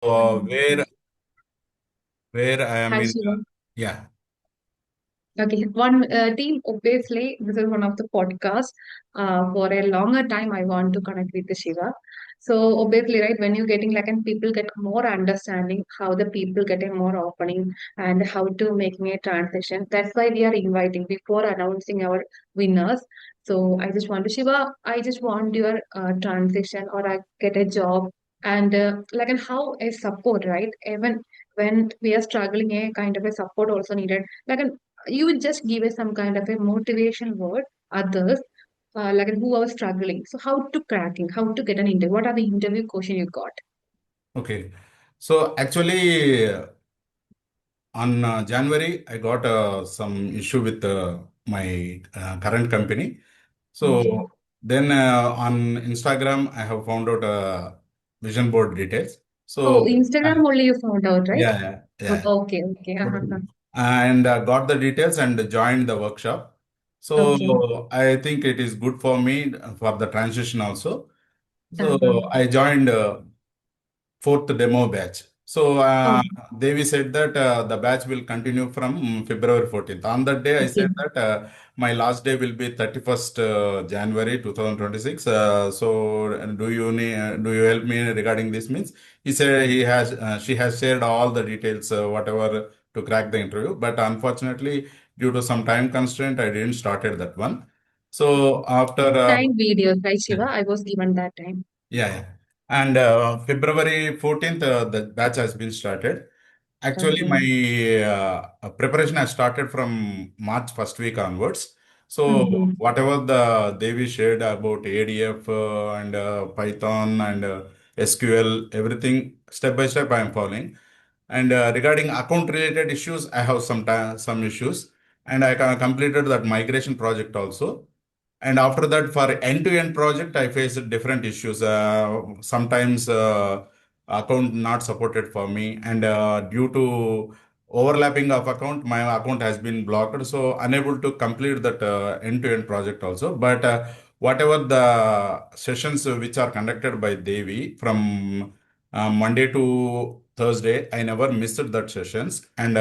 Where Mhm. I am Hi, in, Shiva. yeah. Okay, one team, obviously, this is one of the podcasts. For a longer time, I want to connect with the Shiva. So, obviously, right, when you're getting like, and people get more understanding how the people getting more opening and how to making a transition. That's why we are inviting before announcing our winners. So, I just want to, Shiva, I just want your transition or I get a job and like, and how a support, right? Even when we are struggling, a kind of a support also needed. Like, you would just give us some kind of a motivation word others like who are struggling, so how to cracking, how to get an interview, what are the interview question you got? Okay. So actually, on January, I got some issue with my current company. Okay. So then on Instagram, I have found out vision board details. Oh, So Instagram only you found out, right? yeah, yeah, yeah. Okay, okay. And got the details and joined the workshop. Okay. So I think it is good for me for the transition also. So Uh-huh. I joined fourth demo batch. So Oh, Devi said that the batch will continue from February 14th. On that day, I okay. said that my last day will be 31st January 2026. So do you help me regarding this means? He said she has shared all the details, whatever to crack the interview. But unfortunately, due to some time constraint, I didn't started that one. So after Time videos, right, yeah. Shiva? I was given that time. Yeah, yeah. And February 14th, the batch has been started. Actually, Okay. my preparation has started from March first week onwards. So Mm-hmm. whatever the Devi shared about ADF and Python and SQL, everything step by step I am following. And regarding account related issues, I have some issues, and I completed that migration project also. And after that, for end-to-end project, I faced different issues. Sometimes account not supported for me, and due to overlapping of account, my account has been blocked, so unable to complete that end-to-end project also. But whatever the sessions which are conducted by Devi from Monday to Thursday, I never missed that sessions, and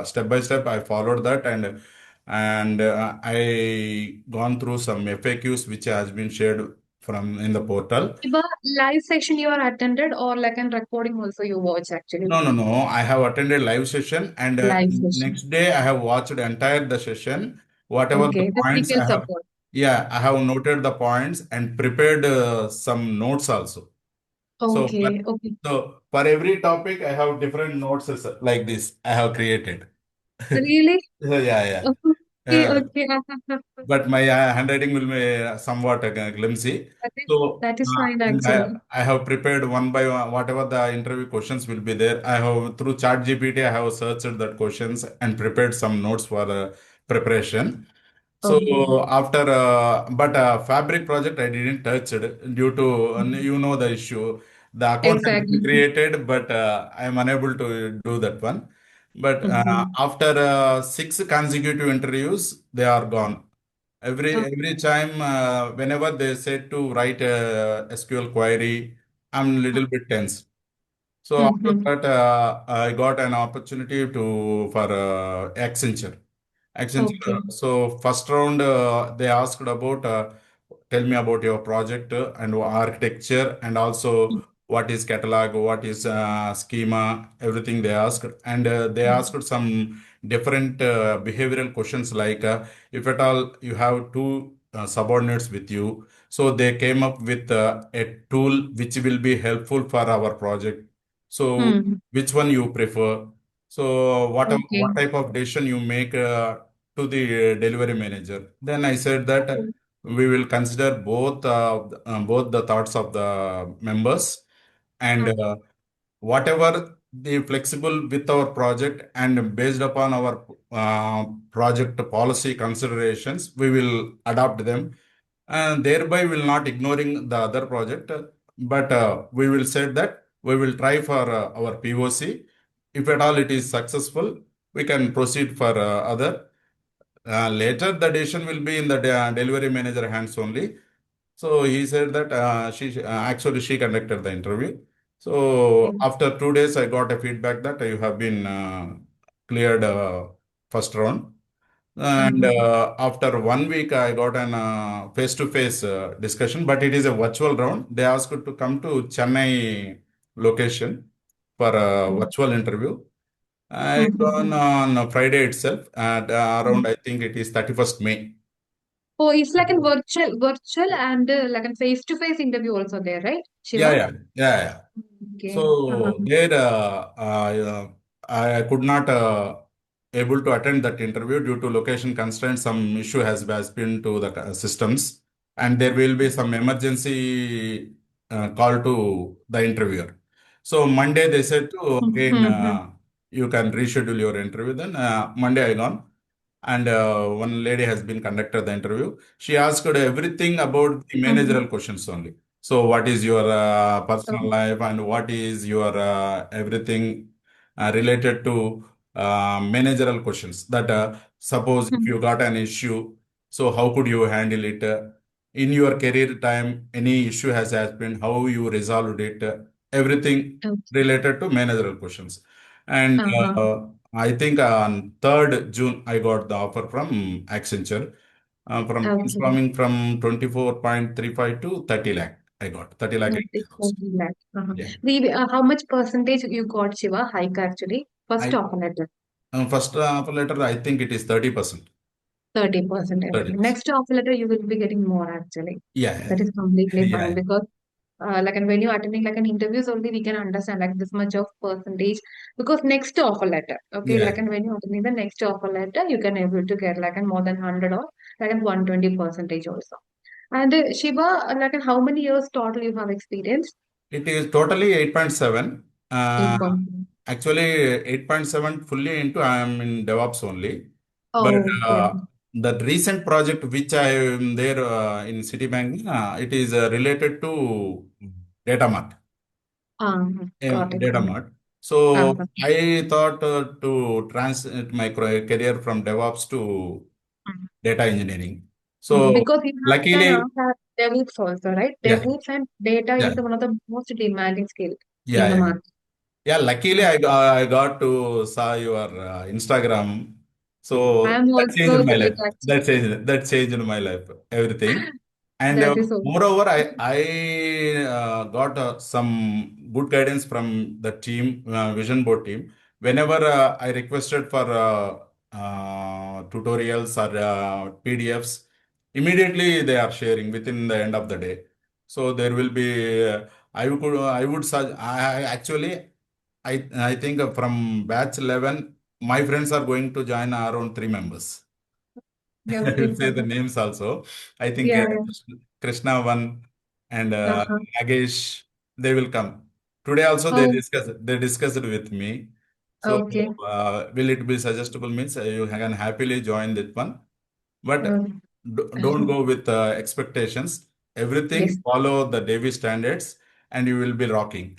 step by step I followed that, and I gone through some FAQs which has been shared from in the portal. Shiva, live session you are attended or like an recording also you watch actually? No, no, no. I have attended live session, and Live session. next day I have watched entire the session. Whatever the Okay, points technical I have, support. yeah, I have noted the points and prepared some notes also. So, Okay, okay. for every topic, I have different notes like this. I have created. Really? Yeah, yeah. Okay, Uh, okay. but my handwriting will be somewhat clumsy. That is So, that is fine and actually. I have prepared one by one whatever the interview questions will be there. I have through ChatGPT, I have searched that questions and prepared some notes for preparation. So Okay. after, but Fabric project I didn't touch it due to the issue. The account has been Exactly. created, but I am unable to do that one. But Mm-hmm. after six consecutive interviews, they are gone. Every time, whenever they said to write a SQL query, I'm little bit tense. So after Mm-hmm. that, I got an opportunity to for Accenture. Okay. Accenture. So first round, they asked about tell me about your project and architecture, and also what is catalog, what is schema, everything they asked, and they asked some different behavioral questions like if at all you have two subordinates with you, so they came up with a tool which will be helpful for our project. So Hmm. which one you prefer? So what Okay. type of decision you make to the delivery manager? Then I said that Okay. we will consider both the thoughts of the members, and whatever the flexible with our project, and based upon our project policy considerations, we will adopt them, and thereby will not ignoring the other project, but we will say that we will try for our POC. If at all it is successful, we can proceed for other. Later, the decision will be in the delivery manager hands only. So he said that actually she conducted the interview. So Okay. after 2 days, I got a feedback that you have been cleared first round. And Uh-huh. after 1 week, I got an face-to-face discussion, but it is a virtual round. They asked to come to Chennai location for a Okay. virtual interview. I gone Mhm. on Friday itself at around, Mhm. I think it is 31st May. Oh, it's like a virtual and like a face-to-face interview also there, right, Yeah, Shiva? yeah, yeah, yeah. Okay. Uh-huh. So there, I could not able to attend that interview due to location constraints. Some issue has been to the systems, and there will be some emergency call to the interviewer. So Monday they said to again Mhm. you can reschedule your interview. Then Monday I gone, and one lady has been conducted the interview. She asked everything about the Mhm. managerial questions only. So, what is your personal Oh. life and what is your everything related to managerial questions? That suppose if Mhm. you got an issue, so how could you handle it? In your career time, any issue has happened, how you resolved it, everything Okay. related to managerial questions. And Uh-huh. I think on 3rd June, I got the offer from Accenture from Okay. transforming from 24.35 to 30 lakh. I got 30 lakh Okay. euros. Uh-huh. Yeah. How much percentage you got, Shiva? Hike actually. First I offer letter. first offer letter, I think it is 30%. 30%. Okay. 30%. Next offer letter, you will be getting more actually. Yeah, That yeah, is completely fine yeah, because like and when you're attending like an interviews only we can understand like this much of percentage because next offer letter, okay, yeah. like and when you're attending the next offer letter you can able to get like and more than 100 or like and 120 percentage also. And Shiva, like and how many years total you have experience? It is totally 8.7. 8.2. Actually, 8.7 fully into I am in DevOps only. But Oh, okay. the recent project which I am there in Citibank, it is related to data mart. Got it. Data mart. So Uh-huh. I thought to transit my career from DevOps to Mhm. data engineering. Mhm. So Because you can luckily, have DevOps also, right? yeah, DevOps and data is yeah, one of the most demanding skill in yeah, the yeah. market. Yeah, luckily Mm. I got to saw your Instagram. I So am that changed also my doing life. actually. That changed my life. Everything. And That is so. moreover, I got some good guidance from the team, vision board team. Whenever I requested for tutorials or PDFs, immediately they are sharing within the end of the day. So there will be. I would actually I think from batch 11, my friends are going to join around 3 members. Yeah, I okay. will say the names also. I think Yeah, yeah. Krishna one and Uh-huh. Nagesh, they will come. Today also Oh, they discussed with me. So okay. will it be suggestible means you can happily join that one. But Um, don't go with expectations. yes. Everything follow the Davy standards and you will be rocking.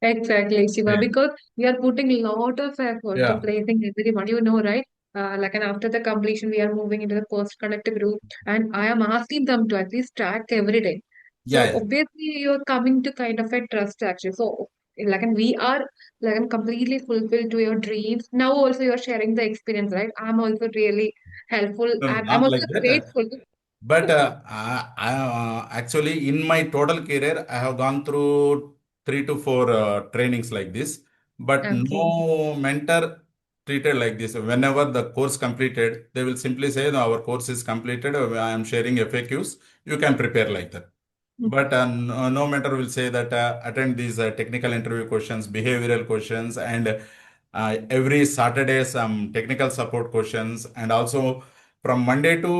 Exactly, Shiva, Yeah. because we are putting a lot of effort to Yeah. placing everyone, you know, right? Like, and after the completion, we are moving into the post-conductive group, and I am asking them to at least track every day. Yeah. So Yeah. obviously, you're coming to kind of a trust actually. So, like, and we are like, I'm completely fulfilled to your dreams. Now, also, you're sharing the experience, right? I'm also really helpful, No, and I'm not also like that. grateful. But actually, in my total career, I have gone through 3 to 4 trainings like this, but Okay. no mentor treated like this. Whenever the course completed, they will simply say, "No, our course is completed. I am sharing FAQs. You can prepare like that." But no mentor will say that attend these technical interview questions, behavioral questions, and every Saturday some technical support questions, and also from Monday to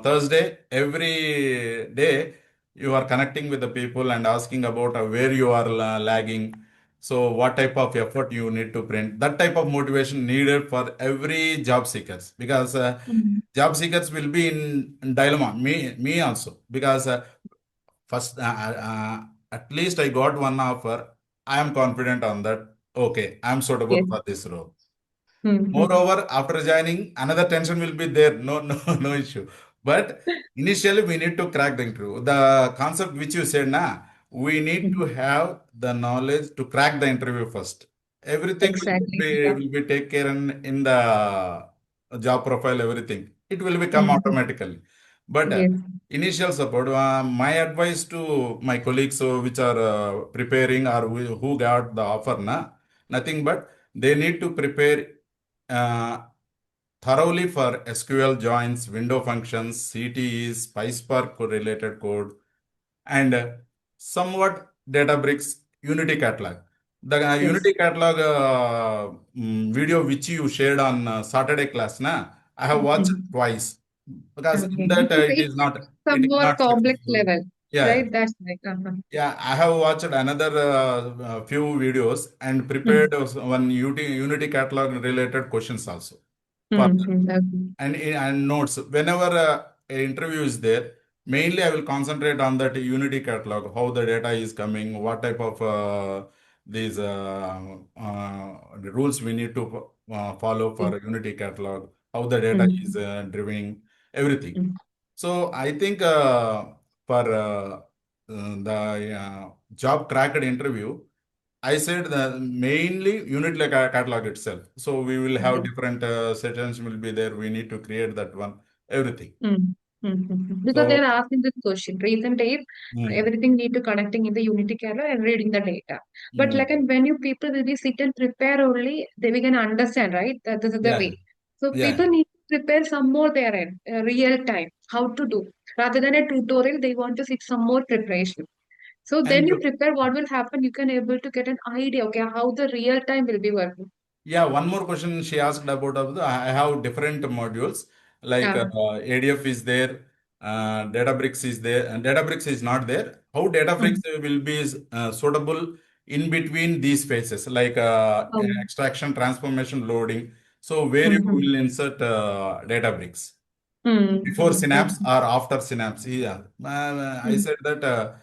Thursday, every day you are connecting with the people and asking about where you are lagging. So what type of effort you need to print? That type of motivation needed for every job seekers because Mhm. job seekers will be in dilemma. Me also because first at least I got one offer. I am confident on that. Okay, I am suitable Yes. for this role. Mm-hmm. Moreover, after joining, another tension will be there. No, no, no issue. But initially, we need to crack the interview. The concept which you said, na, we need to Mhm. have the knowledge to crack the interview first. Everything Exactly. Yeah. will be take care in the job profile, everything. It will become Mhm. automatically. But Yes. initial support, my advice to my colleagues which are preparing or who got the offer, nothing but they need to prepare uh, thoroughly for SQL joins, window functions, CTEs, PySpark related code, and somewhat Databricks Unity Catalog. The Yes. Unity Catalog video which you shared on Saturday class, I have watched Mhm. twice because in Okay. that Because it it's is somewhat not complex successful. level, Yeah, yeah. right? That's right. Yeah, I have watched another few videos and Mhm. prepared one Unity Catalog related questions also for Mhm. Okay. and notes. Whenever an interview is there, mainly I will concentrate on that Unity catalog, how the data is coming, what type of these the rules we need to follow Yes. for Unity catalog, how the data is Mhm. driven, everything. Mhm. So I think for the job cracked interview, I said the mainly unit like a catalog itself. So we will have Yes. different sections will be there. We need to create that one, everything. Mm. Because they So are asking this question. Reason is mm, everything need to connecting in the Unity catalog and reading the data. But like mm, and when you people will be sit and prepare only, they we can understand, right? That this is the yeah, way. So yeah. people need to prepare some more there in real time, how to do. Rather than a tutorial, they want to see some more preparation. So then And you prepare what will happen, you can able to get an idea, okay, how the real time will be working. yeah, one more question she asked about of the I have different modules like Uh, ADF is there, Databricks is there, and Databricks is not there. How Databricks mm, will be suitable in between these phases like um, extraction, transformation, loading. So where you mm, will insert Databricks mm, before mm, synapse mm, or after synapse. Yeah, I mm, said that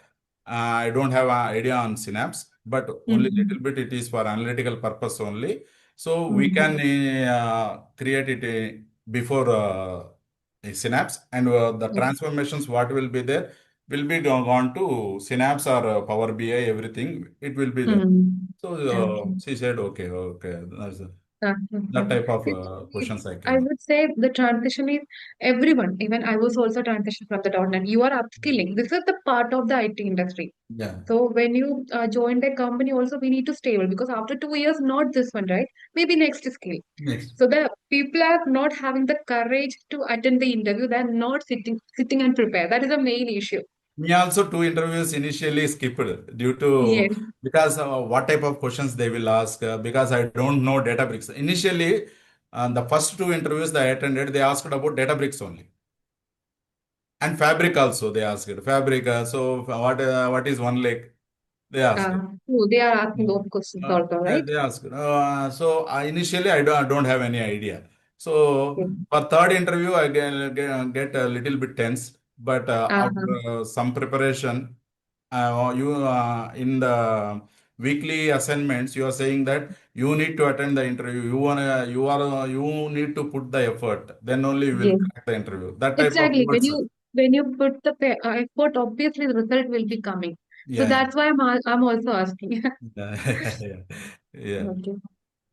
I don't have an idea on synapse, but mm, only little mm, bit it is for analytical purpose only. So we can mm, create it before a synapse, and the mm, transformations what will be there will be gone to synapse or Power BI. Everything it will be there. mm. So Okay. she said, okay, okay, that's that Mhm. type of Basically, questions I I came up. would say the transition is everyone. Even I was also transition from the .NET. You are upskilling. This is the part of the IT industry. Yeah. So when you join the company, also we need to stable because after 2 years, not this one, right? Maybe next skill. Next. So the people are not having the courage to attend the interview. They're not sitting and prepare. That is the main issue. Me also two interviews initially skipped due to Yes. because what type of questions they will ask because I don't know Databricks. Initially, the first two interviews that I attended, they asked about Databricks only and Fabric also. They asked Fabric. So what is one lake? They asked. So they are asking Mm. those questions also, Yeah, right? they ask. So initially, I don't have any idea. So Okay. for third interview, I get a little bit tense. But after Uh-huh. some preparation, you in the weekly assignments, you are saying that you need to attend the interview. You need to put the effort. Then only you will Yes. crack the interview. That type of Exactly. words. When you put the effort, obviously the result will be coming. So Yeah. that's why I'm also asking. Yeah. Yeah. Okay.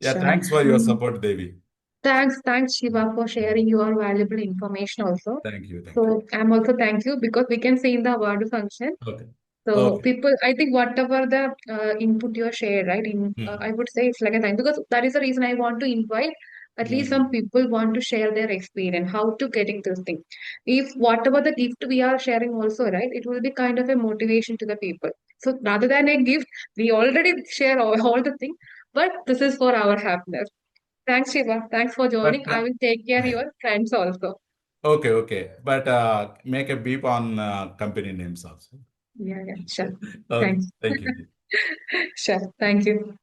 Yeah. Sure. Thanks for your support, Devi. Thanks, Shiva, for sharing your valuable information also. Thank you. Thank you. So I'm also thank you because we can see in the award function. Okay. So Okay. people, I think whatever the input you share, right? Hmm. I would say it's like a time because that is the reason I want to invite at least some Hmm. people want to share their experience, how to getting this thing. If whatever the gift we are sharing also, right? It will be kind of a motivation to the people. So rather than a gift, we already share all the thing, but this is for our happiness. Thanks, Shiva. Thanks for But joining. I will take care of your friends also. okay, okay. But make a beep on company names also. Yeah, yeah, sure. Okay. Thanks. Thank you. Sure. Thank you.